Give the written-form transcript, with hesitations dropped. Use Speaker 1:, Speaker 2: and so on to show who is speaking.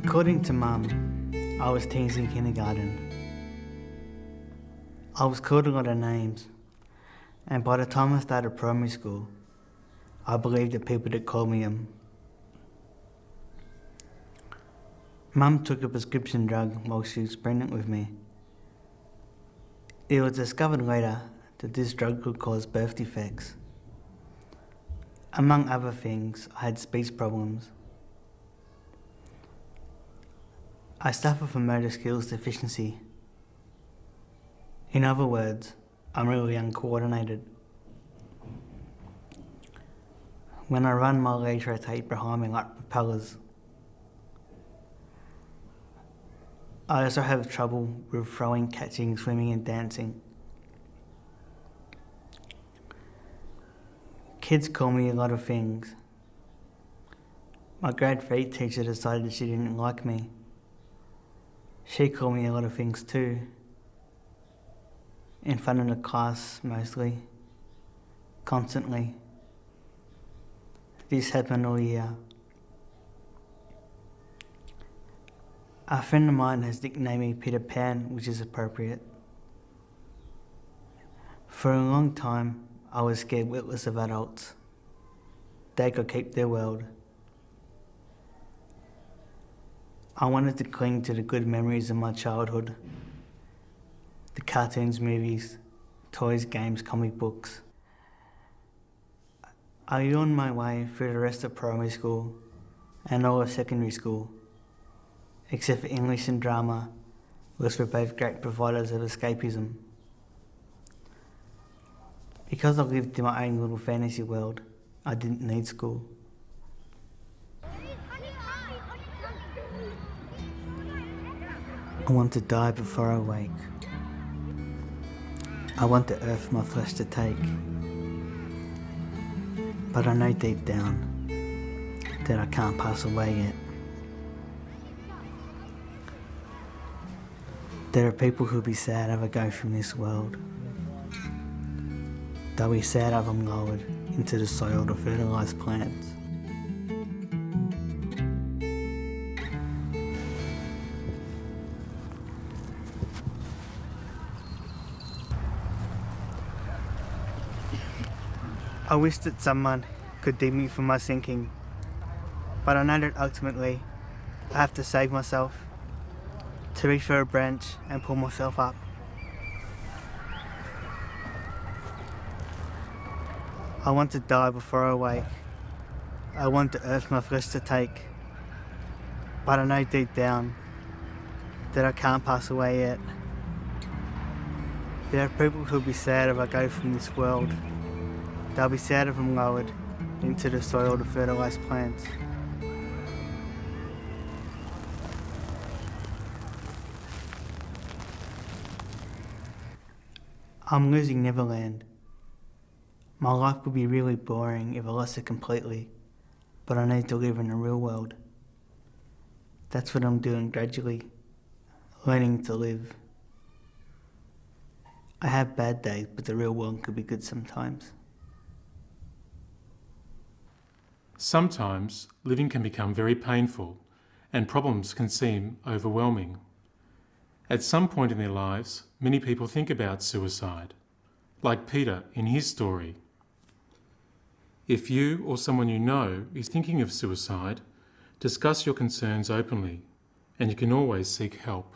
Speaker 1: According to Mum, I was teens in kindergarten. I was called a lot of names, and by the time I started primary school, I believed the people that called me them. Mum took a prescription drug while she was pregnant with me. It was discovered later that this drug could cause birth defects. Among other things, I had speech problems. I suffer from motor skills deficiency. In other words, I'm really uncoordinated. When I run, my legs rotate behind me like propellers. I also have trouble with throwing, catching, swimming and dancing. Kids call me a lot of things. My grade 3 teacher decided she didn't like me. She called me a lot of things too. In front of the class, mostly. Constantly. This happened all year. A friend of mine has nicknamed me Peter Pan, which is appropriate. For a long time, I was scared witless of adults. They could keep their world. I wanted to cling to the good memories of my childhood. The cartoons, movies, toys, games, comic books. I yawned my way through the rest of primary school and all of secondary school, except for English and drama, which were both great providers of escapism. Because I lived in my own little fantasy world, I didn't need school. I want to die before I wake. I want the earth my flesh to take. But I know deep down that I can't pass away yet. There are people who'll be sad if I go from this world. They'll be sad if I'm lowered into the soil to fertilise plants. I wish that someone could dig me from my sinking, but I know that ultimately I have to save myself, to reach for a branch and pull myself up. I want to die before I wake. I want the earth my flesh to take, but I know deep down that I can't pass away yet. There are people who'll be sad if I go from this world. They'll be sad if I'm lowered into the soil to fertilise plants. I'm losing Neverland. My life would be really boring if I lost it completely, but I need to live in the real world. That's what I'm doing gradually, learning to live. I have bad days, but the real world could be good sometimes.
Speaker 2: Sometimes living can become very painful and problems can seem overwhelming. At some point in their lives, many people think about suicide, like Peter in his story. If you or someone you know is thinking of suicide, discuss your concerns openly, and you can always seek help.